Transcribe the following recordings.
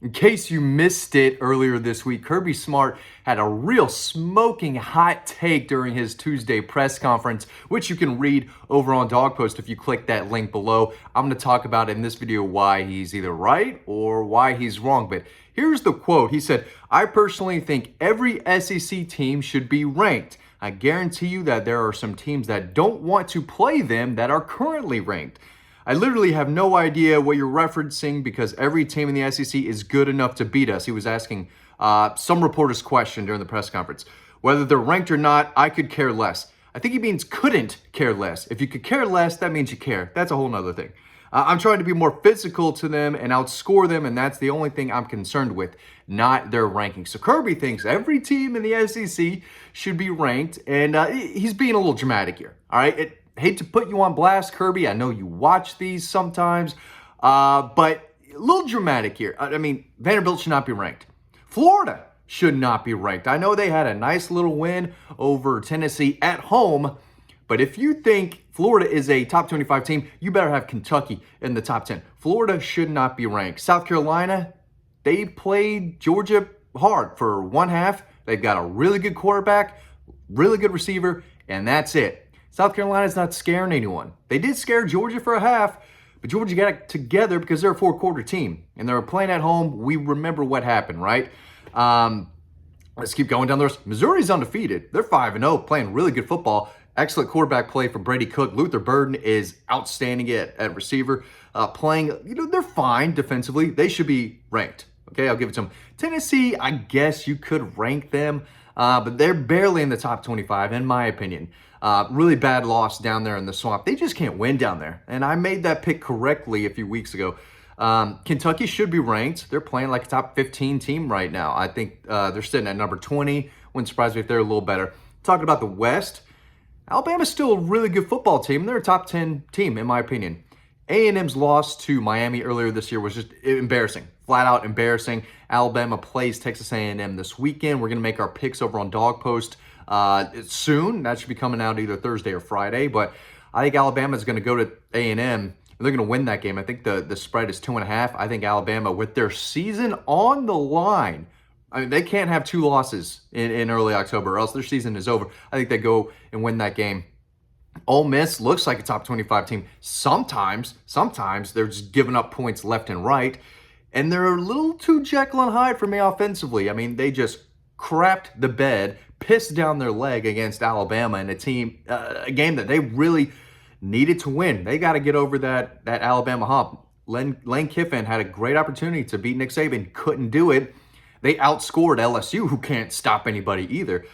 In case you missed it earlier this week, Kirby Smart had a real smoking hot take during his Tuesday press conference, which you can read over on Dog Post if you click that link below. I'm going to talk about in this video why he's either right or why he's wrong. But here's the quote. He said, "I personally think every SEC team should be ranked. I guarantee you that there are some teams that don't want to play them that are currently ranked. I literally have no idea what you're referencing because every team in the SEC is good enough to beat us." He was asking some reporter's question during the press conference. Whether they're ranked or not, I could care less. I think he means couldn't care less. If you could care less, that means you care. That's a whole nother thing. I'm trying to be more physical to them and outscore them, and that's the only thing I'm concerned with, not their rankings. So Kirby thinks every team in the SEC should be ranked, and he's being a little dramatic here. All right, hate to put you on blast, Kirby. I know you watch these sometimes, but a little dramatic here. I mean, Vanderbilt should not be ranked. Florida should not be ranked. I know they had a nice little win over Tennessee at home, but if you think Florida is a top 25 team, you better have Kentucky in the top 10. Florida should not be ranked. South Carolina, they played Georgia hard for one half. They've got a really good quarterback, really good receiver, and that's it. South Carolina's not scaring anyone. They did scare Georgia for a half, but Georgia got it together because they're a four-quarter team, and they were playing at home. We remember what happened, right? Let's keep going down the list. Missouri's undefeated. They're 5-0, playing really good football. Excellent quarterback play from Brady Cook. Luther Burden is outstanding at receiver. Playing, they're fine defensively. They should be ranked. Okay, I'll give it to them. Tennessee, I guess you could rank them, but they're barely in the top 25, in my opinion. Really bad loss down there in the swamp. They just can't win down there. And I made that pick correctly a few weeks ago. Kentucky should be ranked. They're playing like a top 15 team right now. I think they're sitting at number 20. Wouldn't surprise me if they're a little better. Talking about the West, Alabama's still a really good football team. They're a top 10 team, in my opinion. A&M's loss to Miami earlier this year was just embarrassing. Flat out embarrassing. Alabama plays Texas A&M this weekend. We're going to make our picks over on Dog Post soon. That should be coming out either Thursday or Friday. But I think Alabama is going to go to A&M. And they're going to win that game. I think the spread is 2.5. I think Alabama, with their season on the line, I mean, they can't have two losses in early October or else their season is over. I think they go and win that game. Ole Miss looks like a top 25 team. Sometimes they're just giving up points left and right. And they're a little too Jekyll and Hyde for me offensively. I mean, they just crapped the bed, pissed down their leg against Alabama in a game that they really needed to win. They got to get over that Alabama hump. Lane Kiffin had a great opportunity to beat Nick Saban, couldn't do it. They outscored LSU, who can't stop anybody either.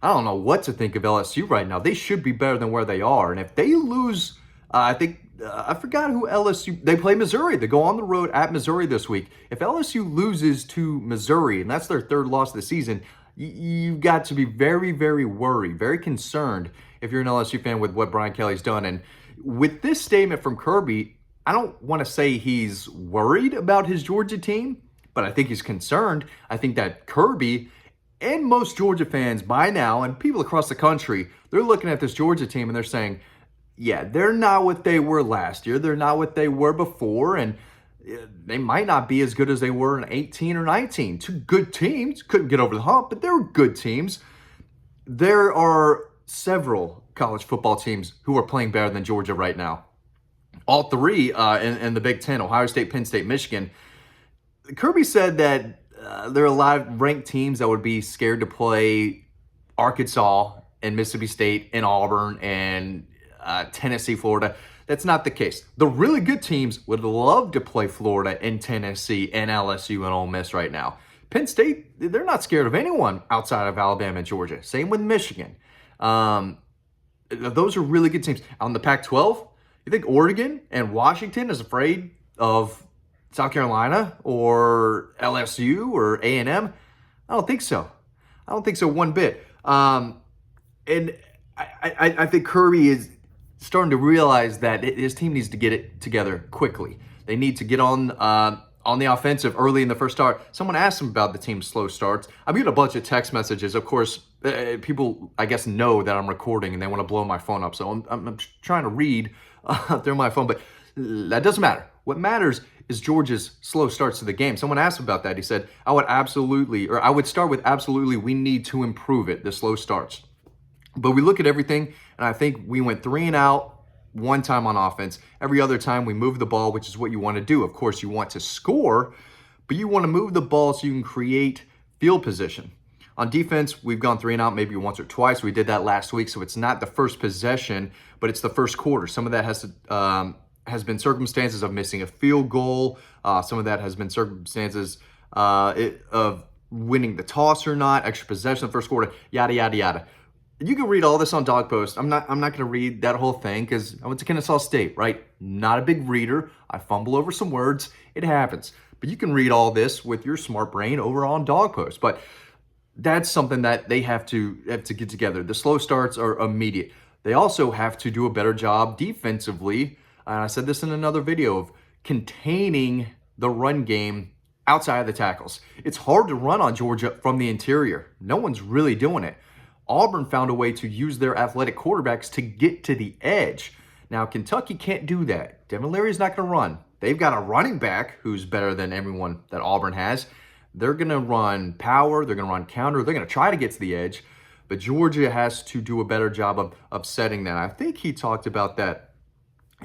I don't know what to think of LSU right now. They should be better than where they are. And if they lose, I forgot who LSU, they play Missouri. They go on the road at Missouri this week. If LSU loses to Missouri, and that's their third loss of the season, you've got to be very, very worried, very concerned if you're an LSU fan with what Brian Kelly's done. And with this statement from Kirby, I don't want to say he's worried about his Georgia team, but I think he's concerned. I think that Kirby and most Georgia fans by now, and people across the country, they're looking at this Georgia team and they're saying, yeah, they're not what they were last year. They're not what they were before. And they might not be as good as they were in 18 or 19. Two good teams. Couldn't get over the hump, but they were good teams. There are several college football teams who are playing better than Georgia right now. All three in the Big Ten, Ohio State, Penn State, Michigan. Kirby said that there are a lot of ranked teams that would be scared to play Arkansas and Mississippi State and Auburn and Tennessee, Florida. That's not the case. The really good teams would love to play Florida and Tennessee and LSU and Ole Miss right now. Penn State, they're not scared of anyone outside of Alabama and Georgia. Same with Michigan. Those are really good teams. On the Pac-12, you think Oregon and Washington is afraid of South Carolina or LSU or A&M? I don't think so. I don't think so one bit. And I think Kirby is starting to realize that his team needs to get it together quickly. They need to get on the offensive early in the first start. Someone asked him about the team's slow starts. I'm getting a bunch of text messages. Of course, people, I guess, know that I'm recording and they want to blow my phone up. So I'm trying to read through my phone, but that doesn't matter. What matters is Georgia's slow starts to the game. Someone asked about that. He said, I would start with absolutely, we need to improve it, the slow starts. But we look at everything, and I think we went 3 and out one time on offense. Every other time we move the ball, which is what you want to do. Of course, you want to score, but you want to move the ball so you can create field position. On defense, we've gone 3 and out maybe once or twice. We did that last week, so it's not the first possession, but it's the first quarter. Some of that has been circumstances of missing a field goal. Some of that has been circumstances of winning the toss or not, extra possession in the first quarter, yada, yada, yada. You can read all this on Dog Post. I'm not going to read that whole thing because I went to Kennesaw State, right? Not a big reader. I fumble over some words. It happens. But you can read all this with your smart brain over on Dog Post. But that's something that they have to get together. The slow starts are immediate. They also have to do a better job defensively. And I said this in another video of containing the run game outside of the tackles. It's hard to run on Georgia from the interior. No one's really doing it. Auburn found a way to use their athletic quarterbacks to get to the edge. Now, Kentucky can't do that. Devin Leary's not going to run. They've got a running back who's better than everyone that Auburn has. They're going to run power. They're going to run counter. They're going to try to get to the edge. But Georgia has to do a better job of setting that. I think he talked about that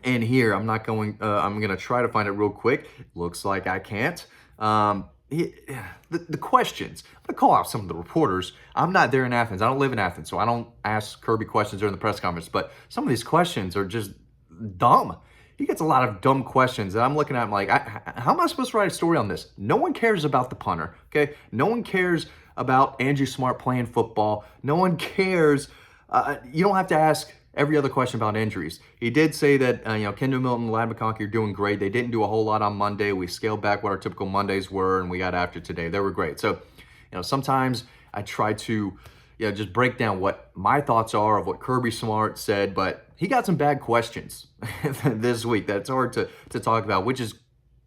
in here. I'm going to try to find it real quick. Looks like I can't. The questions, I'm going to call out some of the reporters. I'm not there in Athens. I don't live in Athens, so I don't ask Kirby questions during the press conference. But some of these questions are just dumb. He gets a lot of dumb questions, and I'm looking at him like, how am I supposed to write a story on this? No one cares about the punter, okay? No one cares about Andrew Smart playing football. No one cares. You don't have to ask every other question about injuries. He did say that, Kendall Milton, Ladd McConkey are doing great. They didn't do a whole lot on Monday. We scaled back what our typical Mondays were, and we got after today. They were great. So, sometimes I try to, just break down what my thoughts are of what Kirby Smart said, but he got some bad questions this week that's hard to talk about, which is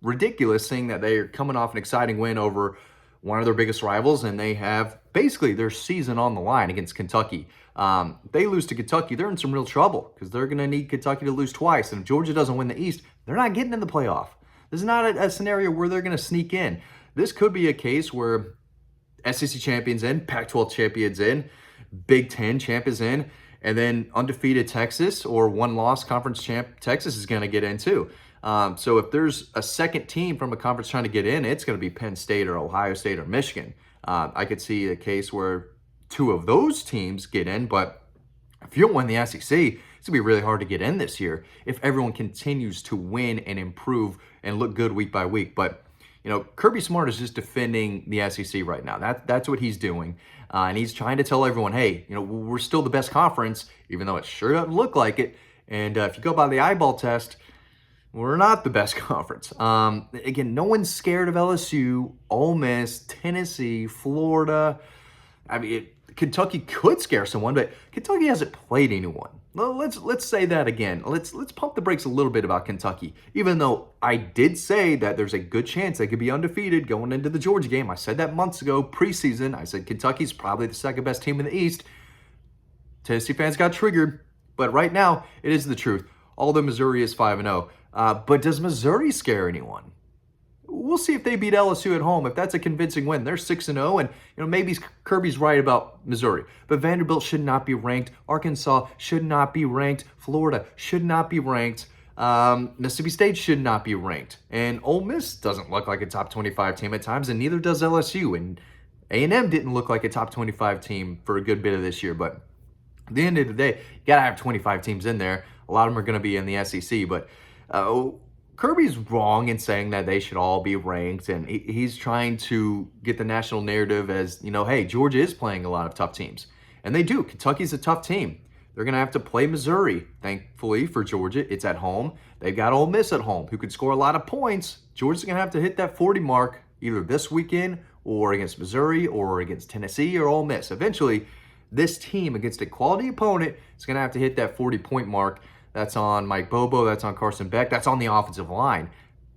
ridiculous, seeing that they are coming off an exciting win over one of their biggest rivals, and they have basically their season on the line against Kentucky. They lose to Kentucky, they're in some real trouble because they're going to need Kentucky to lose twice. And if Georgia doesn't win the East, they're not getting in the playoff. This is not a scenario where they're going to sneak in. This could be a case where SEC champions in, Pac-12 champions in, Big Ten champ is in, and then undefeated Texas or one-loss conference champ Texas is going to get in too. So if there's a second team from a conference trying to get in, it's going to be Penn State or Ohio State or Michigan. I could see a case where 2 of those teams get in, but if you don't win the SEC, it's going to be really hard to get in this year if everyone continues to win and improve and look good week by week. But, Kirby Smart is just defending the SEC right now. That's what he's doing. And he's trying to tell everyone, hey, we're still the best conference, even though it sure doesn't look like it. And if you go by the eyeball test, we're not the best conference. Again, no one's scared of LSU, Ole Miss, Tennessee, Florida. I mean, Kentucky could scare someone, but Kentucky hasn't played anyone. Well, let's say that again. Let's pump the brakes a little bit about Kentucky. Even though I did say that there's a good chance they could be undefeated going into the Georgia game. I said that months ago, preseason. I said Kentucky's probably the second best team in the East. Tennessee fans got triggered, but right now it is the truth. Although Missouri is 5-0. But does Missouri scare anyone? We'll see if they beat LSU at home. If that's a convincing win, they're 6-0, and maybe Kirby's right about Missouri. But Vanderbilt should not be ranked. Arkansas should not be ranked. Florida should not be ranked. Mississippi State should not be ranked. And Ole Miss doesn't look like a top 25 team at times, and neither does LSU. And A&M didn't look like a top 25 team for a good bit of this year. But at the end of the day, you got to have 25 teams in there. A lot of them are going to be in the SEC, but Kirby's wrong in saying that they should all be ranked, and he's trying to get the national narrative as, hey, Georgia is playing a lot of tough teams. And they do. Kentucky's a tough team. They're going to have to play Missouri. Thankfully for Georgia, it's at home. They've got Ole Miss at home, who could score a lot of points. Georgia's going to have to hit that 40 mark either this weekend or against Missouri or against Tennessee or Ole Miss. Eventually, this team against a quality opponent is going to have to hit that 40-point mark. That's on Mike Bobo. That's on Carson Beck. That's on the offensive line.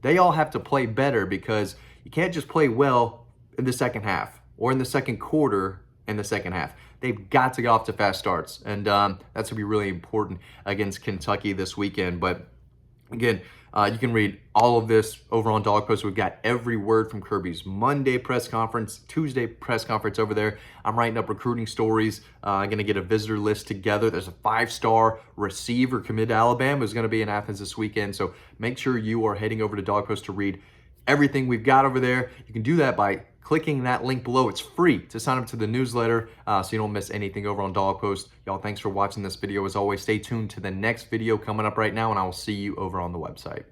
They all have to play better because you can't just play well in the second half or in the second quarter in the second half. They've got to get off to fast starts, and that's going to be really important against Kentucky this weekend. But again, You can read all of this over on Dog Post. We've got every word from Kirby's Monday press conference, Tuesday press conference over there. I'm writing up recruiting stories. I'm going to get a visitor list together. There's a 5-star receiver committed to Alabama who's going to be in Athens this weekend. So make sure you are heading over to Dog Post to read everything we've got over there. You can do that by clicking that link below. It's free to sign up to the newsletter so you don't miss anything over on Dog Post. Y'all, thanks for watching this video. As always, stay tuned to the next video coming up right now, and I will see you over on the website.